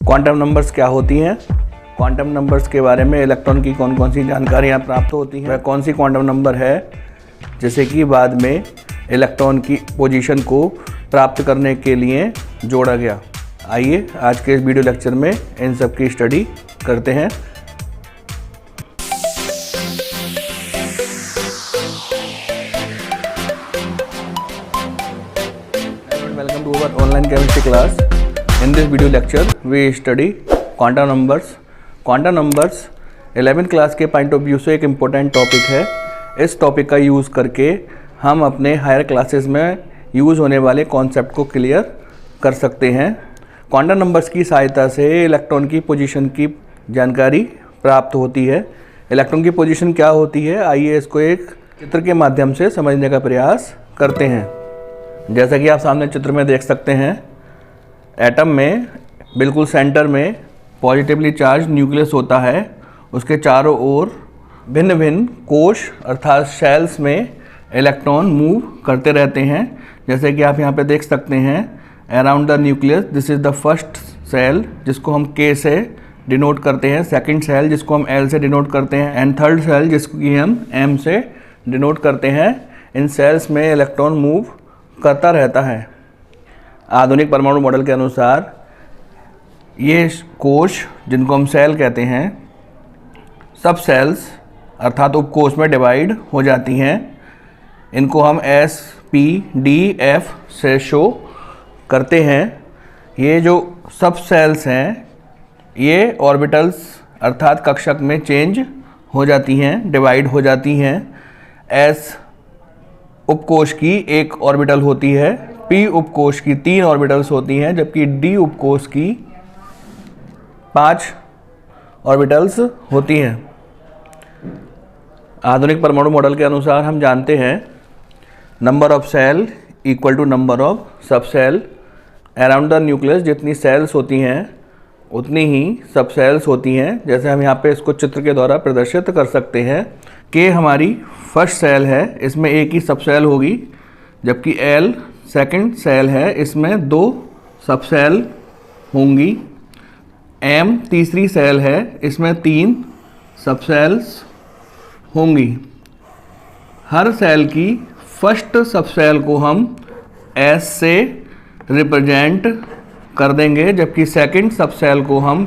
Quantum numbers क्या होती हैं, क्वांटम नंबर्स के बारे में इलेक्ट्रॉन की कौन कौन सी जानकारियाँ प्राप्त होती हैं, वह कौन सी क्वांटम नंबर है जैसे कि बाद में इलेक्ट्रॉन की पोजीशन को प्राप्त करने के लिए जोड़ा गया। आइए आज के इस वीडियो लेक्चर में इन सब की स्टडी करते हैं। Welcome to our online chemistry class. In this video lecture, we study quantum numbers. Quantum numbers 11th class के पॉइंट ऑफ व्यू से एक इम्पोर्टेंट टॉपिक है। इस टॉपिक का यूज़ करके हम अपने हायर क्लासेस में यूज़ होने वाले कॉन्सेप्ट को क्लियर कर सकते हैं। क्वांटम नंबर्स की सहायता से इलेक्ट्रॉन की पोजीशन की जानकारी प्राप्त होती है। इलेक्ट्रॉन की पोजीशन क्या होती है, आइए इसको एक चित्र के माध्यम से समझने का प्रयास करते हैं। जैसा कि आप सामने चित्र में देख सकते हैं, एटम में बिल्कुल सेंटर में पॉजिटिवली चार्ज न्यूक्लियस होता है। उसके चारों ओर भिन्न भिन्न कोश अर्थात शेल्स में इलेक्ट्रॉन मूव करते रहते हैं। जैसे कि आप यहाँ पे देख सकते हैं, around the nucleus this is the first shell जिसको हम K से डिनोट करते हैं, सेकंड सेल जिसको हम L से डिनोट करते हैं एंड थर्ड सेल जिसको कि हम M से डिनोट करते हैं। इन सेल्स में इलेक्ट्रॉन मूव करता रहता है। आधुनिक परमाणु मॉडल के अनुसार ये कोश जिनको हम सेल कहते हैं, सब सेल्स अर्थात उपकोश में डिवाइड हो जाती हैं। इनको हम S, P, D, F से शो करते हैं। ये जो सब सेल्स हैं ये ऑर्बिटल्स अर्थात कक्षक में चेंज हो जाती हैं, डिवाइड हो जाती हैं। S उपकोश की एक ऑर्बिटल होती है, P उपकोश की 3 ऑर्बिटल्स होती हैं, जबकि D उपकोश की 5 ऑर्बिटल्स होती हैं। आधुनिक परमाणु मॉडल के अनुसार हम जानते हैं number of shell equal to number of sub shell. Around the nucleus जितनी सेल्स होती हैं उतनी ही सब सेल्स होती हैं। जैसे हम यहाँ पे इसको चित्र के द्वारा प्रदर्शित कर सकते हैं कि हमारी फर्स्ट सेल है, इसमें एक ही सब सेल होगी, जबकि L सेकंड सेल है, इसमें 2 सब सेल होंगी। M तीसरी सेल है, इसमें 3 सब सेल्स होंगी। हर सेल की फर्स्ट सब सेल को हम S से रिप्रेजेंट कर देंगे, जबकि सेकंड सब सेल को हम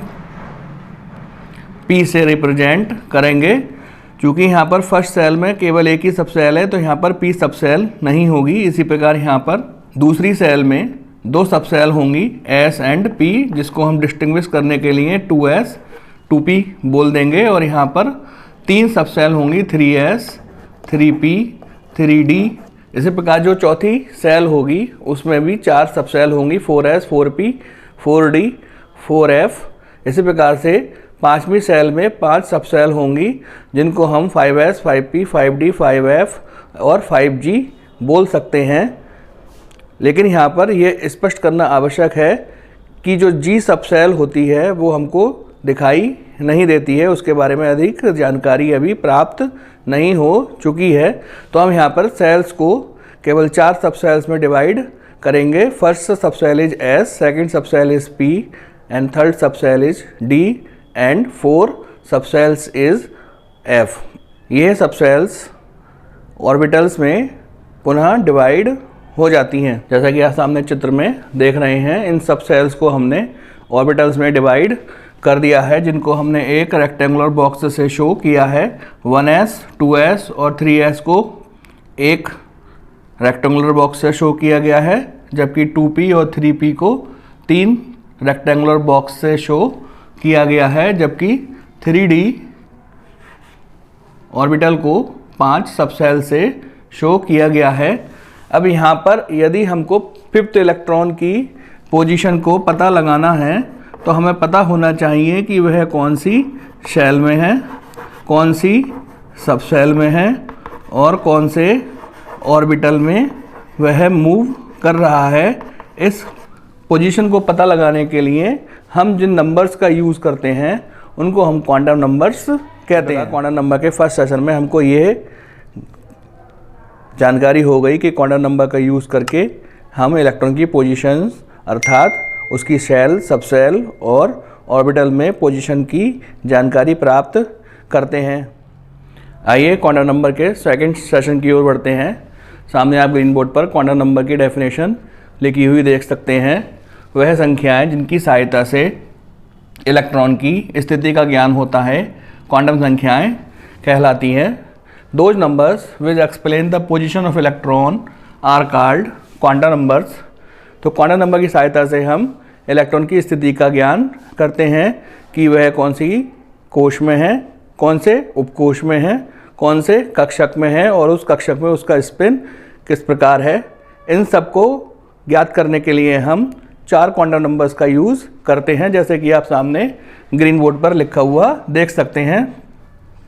P से रिप्रेजेंट करेंगे। क्योंकि यहाँ पर फर्स्ट सेल में केवल एक ही सब सेल है तो यहाँ पर P सब सेल नहीं होगी। इसी प्रकार यहाँ पर दूसरी सेल में 2 सब सेल होंगी S एंड P, जिसको हम डिस्टिंग्विश करने के लिए 2S 2P बोल देंगे। और यहाँ पर 3 सब सेल होंगी 3S 3P 3D। इसी प्रकार जो चौथी सेल होगी उसमें भी 4 सब सेल होंगी 4S 4P 4D 4F। इसी प्रकार से 5वीं सेल में 5 सब सेल होंगी जिनको हम 5S 5P 5D 5F और 5G बोल सकते हैं। लेकिन यहाँ पर यह स्पष्ट करना आवश्यक है कि जो G सब सेल होती है वो हमको दिखाई नहीं देती है, उसके बारे में अधिक जानकारी अभी प्राप्त नहीं हो चुकी है। तो हम यहाँ पर सेल्स को केवल 4 सब सेल्स में डिवाइड करेंगे। First sub shell is S, second sub shell is P and third sub shell is D and 4 sub sales is F। ये सब सेल्स ऑर्बिटल्स में पुनः डिवाइड हो जाती हैं। जैसा कि आप सामने चित्र में देख रहे हैं, इन सब सेल्स को हमने ऑर्बिटल्स में डिवाइड कर दिया है, जिनको हमने एक रेक्टेंगुलर बॉक्स से शो किया है। 1S 2S और 3S को एक रेक्टेंगुलर बॉक्स से शो किया गया है, जबकि 2P और 3P को 3 रेक्टेंगुलर बॉक्स से शो किया गया है, जबकि 3D ऑर्बिटल को 5 सब सेल से शो किया गया है। अब यहाँ पर यदि हमको 5th इलेक्ट्रॉन की पोजीशन को पता लगाना है तो हमें पता होना चाहिए कि वह कौन सी शेल में है, कौन सी सब सेल में है और कौन से ऑर्बिटल में वह मूव कर रहा है। इस पोजीशन को पता लगाने के लिए हम जिन नंबर्स का यूज़ करते हैं उनको हम क्वांटम नंबर्स कहते हैं। क्वांटम नंबर के फर्स्ट सेशन में हमको ये जानकारी हो गई कि क्वांटम नंबर का यूज़ करके हम इलेक्ट्रॉन की पोजीशंस अर्थात उसकी सेल, सबसेल और ऑर्बिटल में पोजीशन की जानकारी प्राप्त करते हैं। आइए क्वांटम नंबर के सेकंड सेशन की ओर बढ़ते हैं। सामने आप ग्रीन बोर्ड पर क्वांटम नंबर की डेफिनेशन लिखी हुई देख सकते हैं। वह संख्याएं जिनकी सहायता से इलेक्ट्रॉन की स्थिति का ज्ञान होता है क्वांटम संख्याएं कहलाती हैं। Those numbers which explain the position of electron are called quantum numbers. तो क्वांटम नंबर की सहायता से हम इलेक्ट्रॉन की स्थिति का ज्ञान करते हैं कि वह कौन सी कोश में है, कौन से उपकोश में है, कौन से कक्षक में है और उस कक्षक में उसका स्पिन किस प्रकार है। इन सब को ज्ञात करने के लिए हम 4 क्वांटम नंबर्स का यूज़ करते हैं, जैसे कि आप सामने ग्रीन बोर्ड पर लिखा हुआ देख सकते हैं।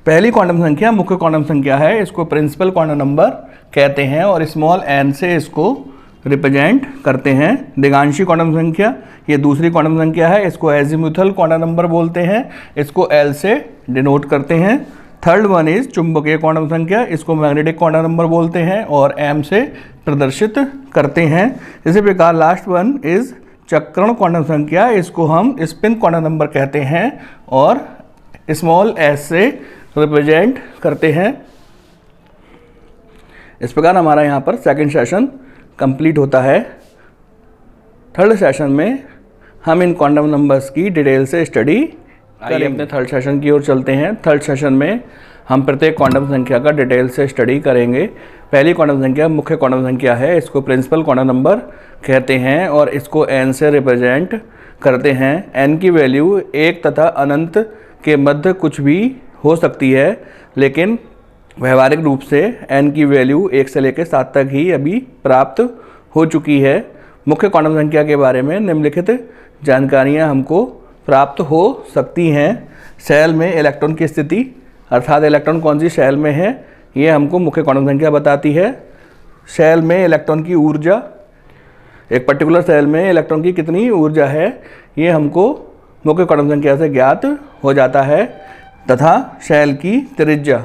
पहली क्वांटम संख्या मुख्य क्वांटम संख्या है, इसको प्रिंसिपल क्वांटम नंबर कहते हैं और स्मॉल n से इसको रिप्रेजेंट करते हैं। दिगांशी क्वांटम संख्या ये दूसरी क्वांटम संख्या है, इसको एजीमुथल क्वांटम नंबर बोलते हैं, इसको L से डिनोट करते हैं। थर्ड वन इज चुंबकीय क्वांटम संख्या, इसको मैग्नेटिक क्वांटम नंबर बोलते हैं और M से प्रदर्शित करते हैं। इसी प्रकार लास्ट वन इज चक्रण क्वांटम संख्या, इसको हम स्पिन क्वांटम नंबर कहते हैं और स्मॉल s से रिप्रेजेंट करते हैं। इस प्रकार हमारा यहाँ पर सेकंड सेशन कंप्लीट होता है। थर्ड सेशन में हम इन क्वांटम नंबर्स की डिटेल से स्टडी करेंगे। अपने थर्ड सेशन की ओर चलते हैं। थर्ड सेशन में हम प्रत्येक क्वांटम संख्या का डिटेल से स्टडी करेंगे। पहली क्वांटम संख्या मुख्य क्वांटम संख्या है, इसको प्रिंसिपल क्वांटम नंबर कहते हैं और इसको n से रिप्रेजेंट करते हैं। n की वैल्यू 1 तथा अनंत के मध्य कुछ भी हो सकती है, लेकिन व्यवहारिक रूप से n की वैल्यू 1 से लेकर 7 तक ही अभी प्राप्त हो चुकी है। मुख्य क्वांटम संख्या के बारे में निम्नलिखित जानकारियां हमको प्राप्त हो सकती हैं। सेल में इलेक्ट्रॉन की स्थिति, अर्थात इलेक्ट्रॉन कौन सी सेल में है, ये हमको मुख्य क्वांटम संख्या बताती है। सेल में इलेक्ट्रॉन की ऊर्जा, एक पर्टिकुलर सेल में इलेक्ट्रॉन की कितनी ऊर्जा है, ये हमको मुख्य क्वांटम संख्या से ज्ञात हो जाता है। तथा सेल की त्रिज्या,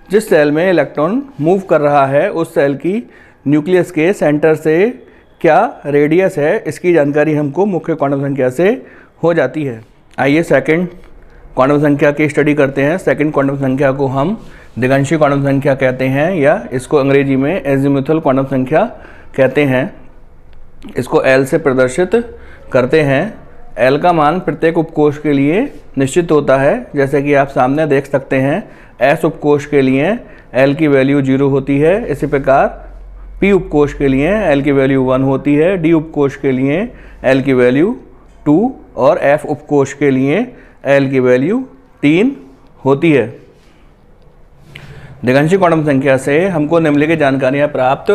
जिस सेल में इलेक्ट्रॉन मूव कर रहा है उस सेल की न्यूक्लियस के सेंटर से क्या रेडियस है, इसकी जानकारी हमको मुख्य क्वांटम संख्या से हो जाती है। आइए सेकंड क्वांटम संख्या की स्टडी करते हैं। सेकंड क्वांटम संख्या को हम दिगंशी क्वांटम संख्या कहते हैं या इसको अंग्रेजी में एजीमुथल क्वांटम संख्या कहते हैं। इसको L से प्रदर्शित करते हैं। L का मान प्रत्येक उपकोष के लिए निश्चित होता है, जैसे कि आप सामने देख सकते हैं। S उपकोष के लिए L की वैल्यू 0 होती है। इसी प्रकार P उपकोष के लिए L की वैल्यू 1 होती है, D उपकोष के लिए L की वैल्यू 2 और F उपकोष के लिए L की वैल्यू 3 होती है। दिगंशी क्वांटम संख्या से हमको निम्नलिखित जानकारियाँ प्राप्त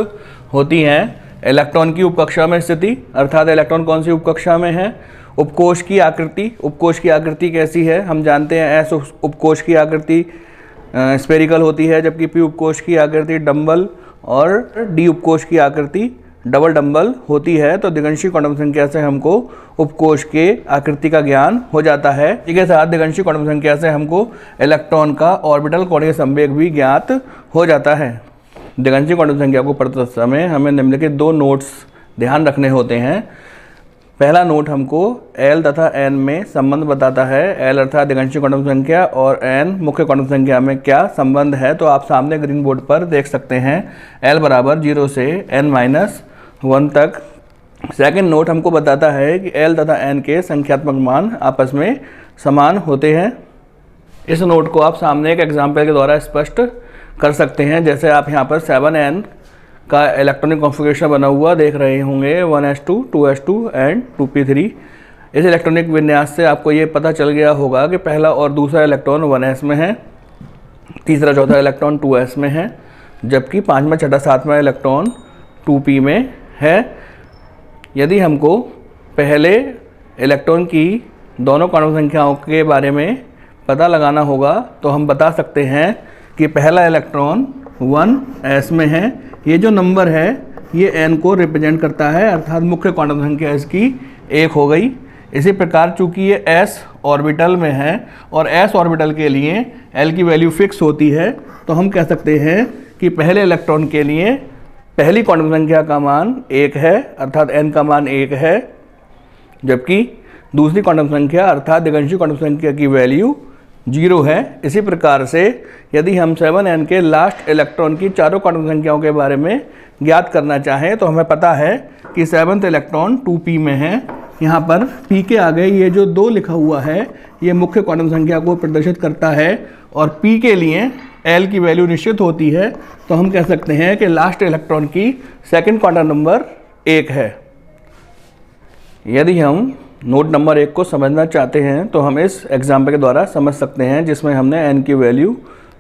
होती हैं। इलेक्ट्रॉन की उपकक्षा में स्थिति, अर्थात इलेक्ट्रॉन कौन सी उपकक्षा में है। उपकोष की आकृति, उपकोष की आकृति कैसी है, हम जानते हैं S उपकोष की आकृति स्फेरिकल होती है, जबकि P उपकोष की आकृति डम्बल और D उपकोष की आकृति डबल डम्बल होती है। तो दिगंशी क्वांटम संख्या से हमको उपकोष के आकृति का ज्ञान हो जाता है। इसी के साथ दिगंशी क्वांटम संख्या से हमको इलेक्ट्रॉन का ऑर्बिटल कोणीय संवेग भी ज्ञात हो जाता है। दिगंशी क्वांटम संख्या को पढ़ते समय हमें निम्नलिखित 2 नोट्स ध्यान रखने होते हैं। पहला नोट हमको L तथा N में संबंध बताता है। L अर्थात दिगंशी क्वांटम संख्या और N मुख्य क्वांटम संख्या में क्या संबंध है, तो आप सामने ग्रीन बोर्ड पर देख सकते हैं। L बराबर 0 से n-1 तक। सेकंड नोट हमको बताता है कि L तथा N के संख्यात्मक मान आपस में समान होते हैं। इस नोट को आप सामने एक एग्जाम्पल के द्वारा स्पष्ट कर सकते हैं। जैसे आप यहाँ पर 7n का इलेक्ट्रॉनिक कॉन्फ़िगरेशन बना हुआ देख रहे होंगे, 1s2, 2s2 एंड 2p3। इस इलेक्ट्रॉनिक विन्यास से आपको ये पता चल गया होगा कि पहला और दूसरा इलेक्ट्रॉन 1s में है, तीसरा चौथा इलेक्ट्रॉन 2s में है, जबकि पाँचवा छठा सातवां इलेक्ट्रॉन 2p में है। यदि हमको पहले इलेक्ट्रॉन की दोनों क्वांटम संख्याओं के बारे में पता लगाना होगा तो हम बता सकते हैं कि पहला इलेक्ट्रॉन 1s में है। ये जो नंबर है ये n को रिप्रेजेंट करता है, अर्थात मुख्य क्वांटम संख्या इसकी 1 हो गई। इसी प्रकार चूंकि ये s ऑर्बिटल में है और s ऑर्बिटल के लिए l की वैल्यू फिक्स होती है, तो हम कह सकते हैं कि पहले इलेक्ट्रॉन के लिए पहली क्वांटम संख्या का मान 1 है, अर्थात n का मान 1 है, जबकि दूसरी क्वांटम संख्या अर्थात दिगंशी क्वांटम संख्या की वैल्यू 0 है। इसी प्रकार से यदि हम 7n के लास्ट इलेक्ट्रॉन की चारों क्वांटम संख्याओं के बारे में ज्ञात करना चाहें तो हमें पता है कि 7th इलेक्ट्रॉन 2p में है। यहाँ पर p के आगे ये जो 2 लिखा हुआ है ये मुख्य क्वांटम संख्या को प्रदर्शित करता है और p के लिए l की वैल्यू निश्चित होती है। तो हम कह सकते हैं कि लास्ट इलेक्ट्रॉन की सेकंड क्वांटम नंबर 1 है। यदि हम नोट नंबर 1 को समझना चाहते हैं तो हम इस एग्जाम्पल के द्वारा समझ सकते हैं, जिसमें हमने n की वैल्यू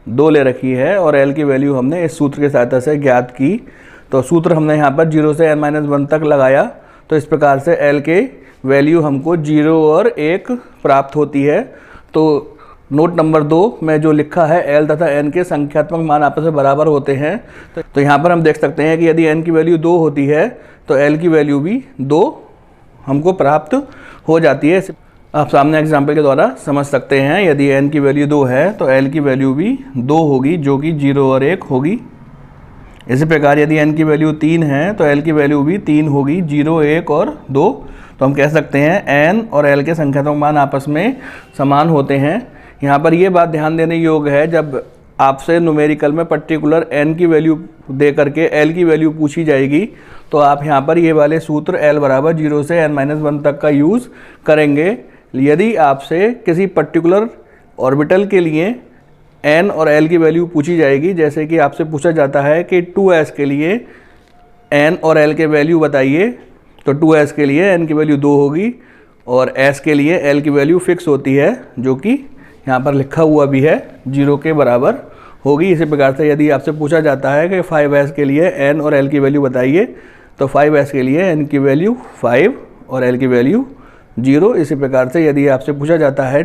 2 ले रखी है और l की वैल्यू हमने इस सूत्र की सहायता से ज्ञात की। तो सूत्र हमने यहाँ पर 0 से n-1 तक लगाया, तो इस प्रकार से l के वैल्यू हमको 0 और 1 प्राप्त होती है। तो नोट नंबर 2 में जो लिखा है l तथा n के संख्यात्मक मान आपस में बराबर होते हैं। तो यहाँ पर हम देख सकते हैं कि यदि n की वैल्यू 2 होती है तो l की वैल्यू भी 2 हमको प्राप्त हो जाती है। आप सामने एग्जाम्पल के द्वारा समझ सकते हैं, यदि n की वैल्यू 2 है तो l की वैल्यू भी 2 होगी, जो कि 0 और 1 होगी। इसी प्रकार यदि n की वैल्यू 3 है तो l की वैल्यू भी 3 होगी, 0, 1 और 2। तो हम कह सकते हैं n और l के संख्यात्मक मान आपस में समान होते हैं। यहाँ पर यह बात ध्यान देने योग्य है, जब आपसे न्यूमेरिकल में पर्टिकुलर n की वैल्यू दे करके l की वैल्यू पूछी जाएगी तो आप यहाँ पर ये वाले सूत्र l बराबर 0 से n-1 तक का यूज़ करेंगे। यदि आपसे किसी पर्टिकुलर ऑर्बिटल के लिए n और l की वैल्यू पूछी जाएगी, जैसे कि आपसे पूछा जाता है कि 2s के लिए n और l के वैल्यू बताइए, तो 2s के लिए n की वैल्यू 2 होगी और s के लिए l की वैल्यू फिक्स होती है, जो कि यहाँ पर लिखा हुआ भी है 0 के बराबर होगी। इसी प्रकार से यदि आपसे पूछा जाता है कि 5s के लिए n और l की वैल्यू बताइए, तो 5s के लिए n की वैल्यू 5 और l की वैल्यू 0। इसी प्रकार से यदि आपसे पूछा जाता है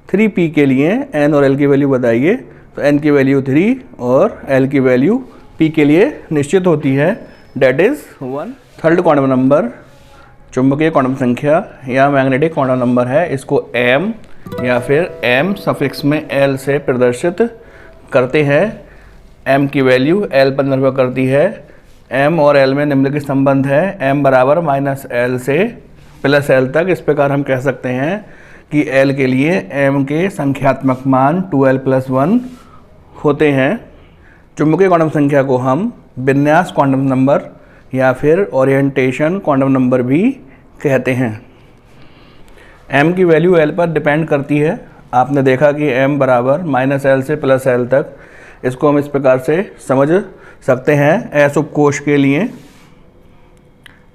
3p के लिए n और l की वैल्यू बताइए, तो n की वैल्यू 3 और l की वैल्यू p के लिए निश्चित होती है, that is 1। Third quantum number चुंबकीय क्वांटम संख्या या मैग्नेटिक क्वांटम नंबर है। इसको m या फिर m सफिक्स में l से प्रदर्शित करते हैं। m की वैल्यू l पर निर्भर करती है। m और l में निम्नलिखित संबंध है, m बराबर -l से +l तक। इस प्रकार हम कह सकते हैं कि l के लिए m के संख्यात्मक मान 2l+1 होते हैं। चुंबकीय क्वांटम संख्या को हम विन्यास क्वांटम नंबर या फिर ओरिएंटेशन क्वांटम नंबर भी कहते हैं। m की वैल्यू l पर डिपेंड करती है। आपने देखा कि m बराबर -l से +l तक। इसको हम इस प्रकार से समझ सकते हैं। s उपकोष के लिए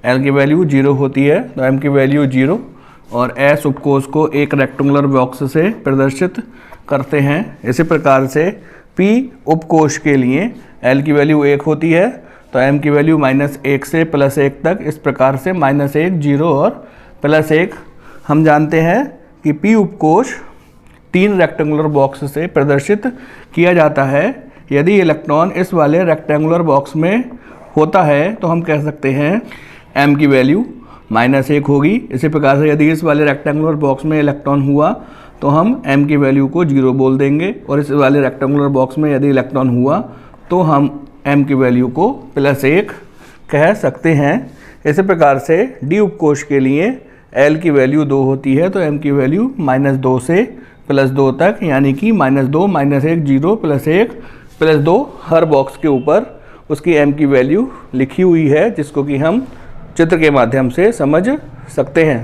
l की वैल्यू 0 होती है, तो m की वैल्यू 0 और s उपकोष को एक रेक्टेंगुलर बॉक्स से प्रदर्शित करते हैं। इसी प्रकार से p उपकोष के लिए l की वैल्यू 1 होती है, तो m की वैल्यू -1 से +1 तक। इस प्रकार से -1, 0 और +1। हम जानते हैं कि p उपकोष 3 रेक्टेंगुलर बॉक्स से प्रदर्शित किया जाता है। यदि इलेक्ट्रॉन इस वाले रेक्टेंगुलर बॉक्स में होता है तो हम कह सकते हैं m की वैल्यू -1 होगी। इसी प्रकार से यदि इस वाले रेक्टेंगुलर बॉक्स में इलेक्ट्रॉन हुआ तो हम m की वैल्यू को 0 बोल देंगे, और इस वाले रेक्टेंगुलर बॉक्स में यदि इलेक्ट्रॉन हुआ तो हम m की वैल्यू को +1 कह सकते हैं। इसी प्रकार से d उपकोष के लिए l की वैल्यू 2 होती है, तो m की वैल्यू -2 से +2 तक, यानी कि -2, -1, 0, +1, +2 हर बॉक्स के ऊपर उसकी m की वैल्यू लिखी हुई है, जिसको कि हम चित्र के माध्यम से समझ सकते हैं।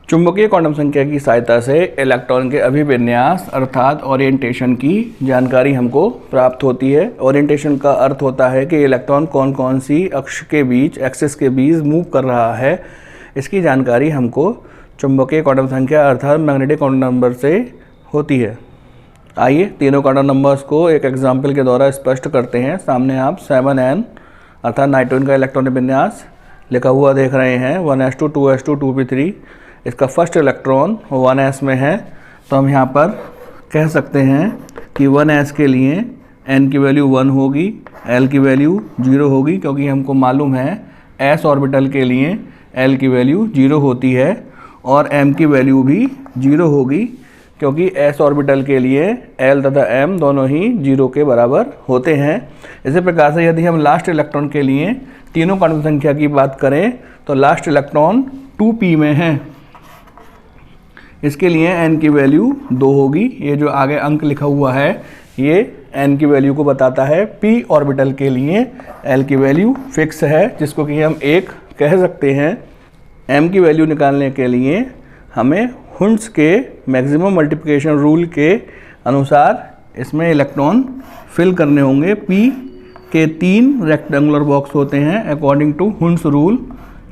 चुंबकीय क्वांटम संख्या की सहायता से इलेक्ट्रॉन के अभिविन्यास अर्थात ओरिएंटेशन की जानकारी हमको प्राप्त होती है। ओरिएंटेशन का अर्थ होता है कि इलेक्ट्रॉन कौन कौन सी अक्ष के बीच, एक्सिस के बीच मूव कर रहा है। इसकी जानकारी हमको चुंबकीय क्वांटम संख्या अर्थात मैग्नेटिक क्वांटम नंबर से होती है। आइए तीनों क्वांटम नंबर्स को एक एग्जाम्पल के द्वारा स्पष्ट करते हैं। सामने आप 7n अर्थात नाइट्रोजन का इलेक्ट्रॉनिक विन्यास लिखा हुआ देख रहे हैं, 1s2, 2s2, 2p3। इसका फर्स्ट इलेक्ट्रॉन 1s में है, तो हम यहाँ पर कह सकते हैं कि 1s के लिए n की वैल्यू 1 होगी, l की वैल्यू 0 होगी, क्योंकि हमको मालूम है s ऑर्बिटल के लिए l की वैल्यू 0 होती है, और m की वैल्यू भी 0 होगी, क्योंकि s ऑर्बिटल के लिए l तथा m दोनों ही 0 के बराबर होते हैं। इसी प्रकार से यदि हम लास्ट इलेक्ट्रॉन के लिए तीनों क्वांटम संख्या की बात करें तो लास्ट इलेक्ट्रॉन 2p में है। इसके लिए n की वैल्यू 2 होगी। ये जो आगे अंक लिखा हुआ है ये n की वैल्यू को बताता है। p ऑर्बिटल के लिए l की वैल्यू फिक्स है, जिसको कि हम 1 कह सकते हैं। m की वैल्यू निकालने के लिए हमें हुंड्स के मैक्सिमम मल्टीप्लिकेशन रूल के अनुसार इसमें इलेक्ट्रॉन फिल करने होंगे। p के 3 रेक्टेंगुलर बॉक्स होते हैं अकॉर्डिंग टू हुंड्स रूल।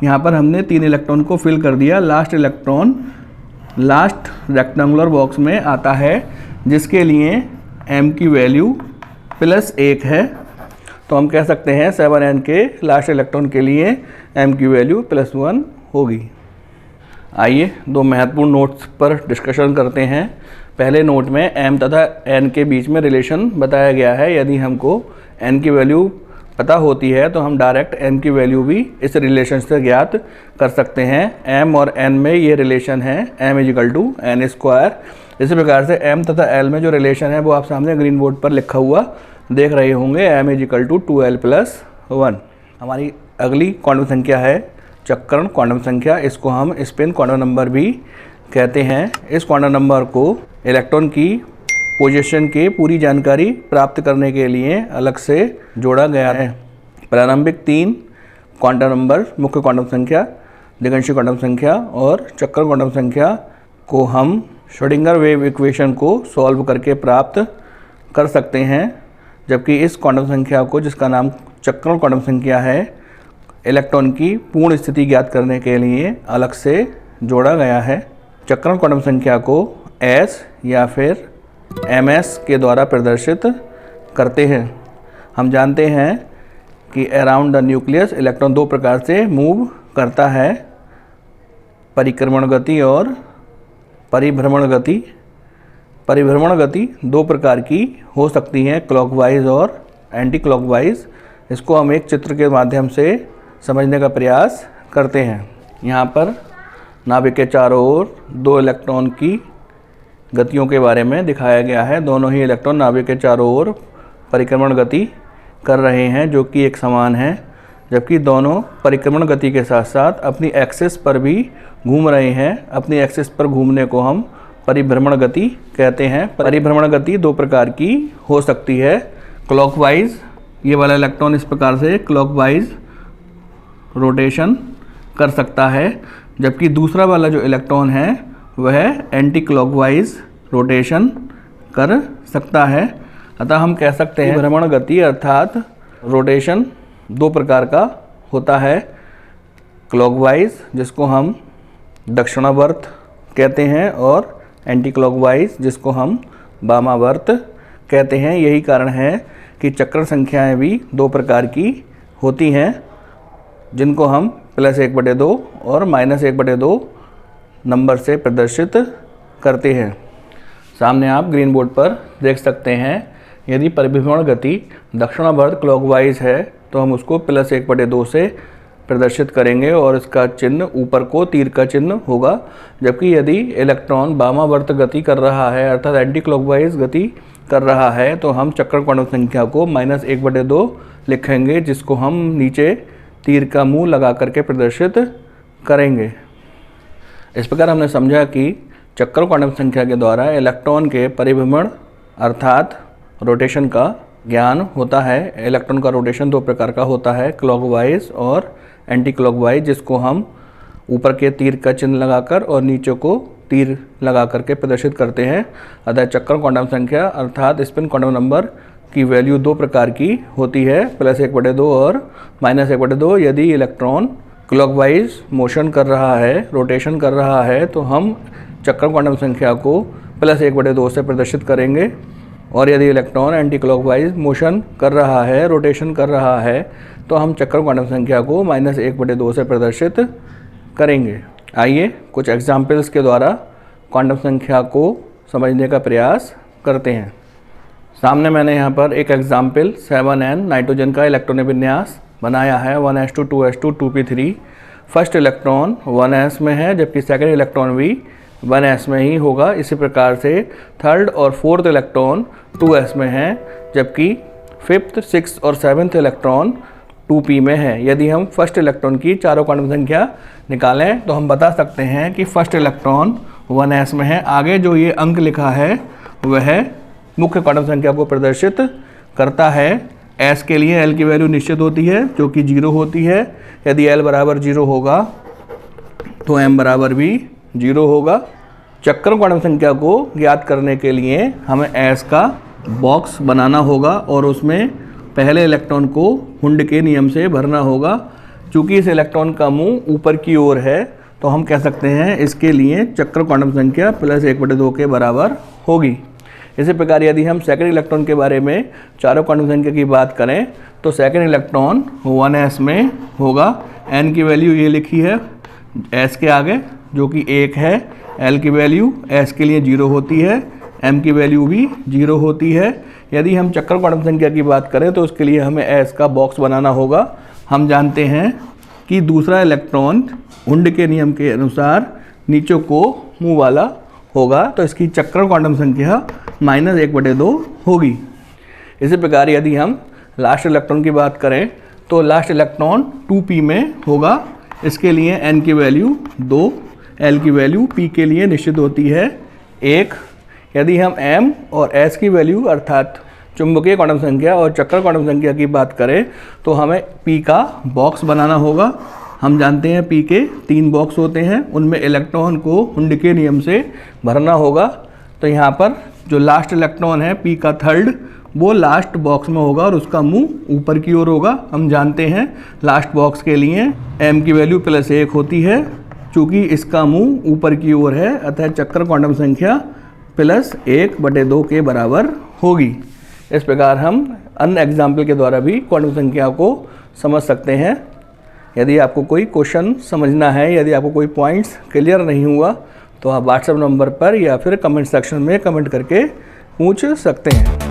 यहाँ पर हमने 3 इलेक्ट्रॉन को फिल कर दिया। Last electron last rectangular box में आता है, जिसके लिए m की वैल्यू +1 है। तो हम कह सकते हैं 7n के लास्ट इलेक्ट्रॉन के लिए m की वैल्यू +1 होगी। आइए 2 महत्वपूर्ण नोट्स पर डिस्कशन करते हैं। पहले नोट में m तथा n के बीच में रिलेशन बताया गया है। यदि हमको n की वैल्यू पता होती है तो हम डायरेक्ट m की वैल्यू भी इस रिलेशन से ज्ञात कर सकते हैं। m और n में ये रिलेशन है m = n²। इसी प्रकार से m तथा l में जो रिलेशन है वो आप सामने ग्रीन बोर्ड पर लिखा हुआ देख रहे होंगे, m = 2l+1। हमारी अगली क्वांटम संख्या है चक्रण क्वांटम संख्या। इसको हम स्पिन क्वांटम नंबर भी कहते हैं। इस क्वांटम नंबर को इलेक्ट्रॉन की पोजीशन की पूरी जानकारी प्राप्त करने के लिए अलग से जोड़ा गया है। प्रारंभिक 3 क्वांटम नंबर मुख्य क्वांटम संख्या, दिगंशी क्वांटम संख्या और चक्कर क्वांटम संख्या को हम श्रोडिंगर वेव इक्वेशन को सॉल्व करके प्राप्त कर सकते हैं। जबकि इस क्वांटम संख्या को, जिसका नाम चक्रण क्वांटम संख्या है, इलेक्ट्रॉन की पूर्ण स्थिति ज्ञात करने के लिए अलग से जोड़ा गया है। चक्रण क्वांटम संख्या को s या फिर ms के द्वारा प्रदर्शित करते हैं। हम जानते हैं कि अराउंड द न्यूक्लियस इलेक्ट्रॉन 2 प्रकार से मूव करता है, परिक्रमण गति और परिभ्रमण गति। परिभ्रमण गति 2 प्रकार की हो सकती है, क्लॉकवाइज और एंटी क्लॉकवाइज। इसको हम एक चित्र के माध्यम से समझने का प्रयास करते हैं। यहाँ पर नाभिक के चारों ओर 2 इलेक्ट्रॉन की गतियों के बारे में दिखाया गया है। दोनों ही इलेक्ट्रॉन नाभिक के चारों ओर परिक्रमण गति कर रहे हैं, जो कि एक समान है। जबकि दोनों परिक्रमण गति के साथ साथ अपनी एक्सिस पर भी घूम रहे हैं। अपनी एक्सिस पर घूमने को हम परिभ्रमण गति कहते हैं। परिभ्रमण गति 2 प्रकार की हो सकती है, क्लॉकवाइज। ये वाला इलेक्ट्रॉन इस प्रकार से क्लॉकवाइज रोटेशन कर सकता है, जबकि दूसरा वाला जो इलेक्ट्रॉन है वह एंटी क्लॉकवाइज रोटेशन कर सकता है। अतः हम कह सकते हैं भ्रमण गति अर्थात रोटेशन 2 प्रकार का होता है, क्लॉकवाइज जिसको हम दक्षिणावर्त कहते हैं और एंटी क्लॉकवाइज जिसको हम वामावर्त कहते हैं। यही कारण है कि चक्र संख्याएं भी 2 प्रकार की होती हैं, जिनको हम +1/2 और -1/2 नंबर से प्रदर्शित करते हैं। सामने आप ग्रीन बोर्ड पर देख सकते हैं, यदि परिभ्रमण गति दक्षिणावर्त क्लॉकवाइज है तो हम उसको +1/2 से प्रदर्शित करेंगे और इसका चिन्ह ऊपर को तीर का चिन्ह होगा। जबकि यदि इलेक्ट्रॉन वामावर्त गति कर रहा है अर्थात एंटी क्लॉकवाइज गति कर रहा है तो हम चक्र क्वांटम संख्या को -1/2 लिखेंगे, जिसको हम नीचे तीर का मुंह लगा करके प्रदर्शित करेंगे। इस प्रकार हमने समझा कि चक्र क्वांटम संख्या के द्वारा इलेक्ट्रॉन के परिभ्रमण अर्थात रोटेशन का ज्ञान होता है। इलेक्ट्रॉन का रोटेशन 2 प्रकार का होता है, क्लॉकवाइज और एंटी क्लॉकवाइज, जिसको हम ऊपर के तीर का चिन्ह लगाकर और नीचे को तीर लगा करके प्रदर्शित करते हैं। अतः चक्र क्वांटम संख्या अर्थात स्पिन क्वांटम नंबर की वैल्यू 2 प्रकार की होती है, +1/2 और -1/2। यदि इलेक्ट्रॉन क्लॉकवाइज मोशन कर रहा है, रोटेशन कर रहा है, तो हम चक्र क्वांटम संख्या को +1/2 से प्रदर्शित करेंगे। और यदि इलेक्ट्रॉन एंटी क्लॉकवाइज मोशन कर रहा है, रोटेशन कर रहा है, तो हम चक्र क्वांटम संख्या को -1/2 से प्रदर्शित करेंगे। आइए कुछ एग्जाम्पल्स के द्वारा क्वांटम संख्या को समझने का प्रयास करते हैं। सामने मैंने यहाँ पर एक एग्जाम्पल 7n नाइट्रोजन का इलेक्ट्रॉन विन्यास बनाया है, 1s2 2s2 2p3। First electron 1s में है, जबकि सेकंड इलेक्ट्रॉन भी 1s में ही होगा। इसी प्रकार से थर्ड और फोर्थ इलेक्ट्रॉन 2s में है, जबकि फिफ्थ, सिक्स्थ और सेवन्थ इलेक्ट्रॉन 2p में है। यदि हम फर्स्ट इलेक्ट्रॉन की चारों क्वांटम संख्या निकालें तो हम बता सकते हैं कि फर्स्ट इलेक्ट्रॉन 1s में है। आगे जो ये अंक लिखा है वह मुख्य क्वांटम संख्या को प्रदर्शित करता है। s के लिए l की वैल्यू निश्चित होती है जो कि 0 होती है। यदि l बराबर 0 होगा तो m बराबर भी 0 होगा। चक्र क्वांटम संख्या को ज्ञात करने के लिए हमें s का बॉक्स बनाना होगा और उसमें पहले इलेक्ट्रॉन को हुंड के नियम से भरना होगा। चूँकि इस इलेक्ट्रॉन का मुंह ऊपर की ओर है तो हम कह सकते हैं इसके लिए चक्र क्वांटम संख्या प्लस 1/2 के बराबर होगी। इसी प्रकार यदि हम सेकंड इलेक्ट्रॉन के बारे में चारों क्वांटम संख्या की बात करें तो सेकंड इलेक्ट्रॉन 1s में होगा। n की वैल्यू ये लिखी है s के आगे जो कि 1 है। l की वैल्यू s के लिए 0 होती है, m की वैल्यू भी 0 होती है। यदि हम चक्र क्वांटम संख्या की बात करें तो उसके लिए हमें s का बॉक्स बनाना होगा। हम जानते हैं कि दूसरा इलेक्ट्रॉन हुंड के नियम के अनुसार नीचे को मुंह वाला होगा तो इसकी चक्र क्वांटम संख्या -1/2 होगी। इसी प्रकार यदि हम लास्ट इलेक्ट्रॉन की बात करें तो लास्ट इलेक्ट्रॉन 2p में होगा। इसके लिए n की वैल्यू 2, l की वैल्यू p के लिए निश्चित होती है 1। यदि हम m और s की वैल्यू अर्थात चुंबकीय क्वांटम संख्या और चक्र क्वांटम संख्या की बात करें तो हमें p का बॉक्स बनाना होगा। हम जानते हैं p के 3 बॉक्स होते हैं, उनमें इलेक्ट्रॉन को हुंड के नियम से भरना होगा। तो यहाँ पर जो लास्ट इलेक्ट्रॉन है p का थर्ड वो लास्ट बॉक्स में होगा और उसका मुंह ऊपर की ओर होगा। हम जानते हैं लास्ट बॉक्स के लिए m की वैल्यू +1 होती है। चूँकि इसका मुंह ऊपर की ओर है अतः चक्र क्वांटम संख्या +1/2 के बराबर होगी। इस प्रकार हम अन्य एग्जाम्पल के द्वारा भी क्वांटम संख्या को समझ सकते हैं। यदि आपको कोई क्वेश्चन समझना है, यदि आपको कोई पॉइंट्स क्लियर नहीं हुआ तो आप व्हाट्सएप नंबर पर या फिर कमेंट सेक्शन में कमेंट करके पूछ सकते हैं।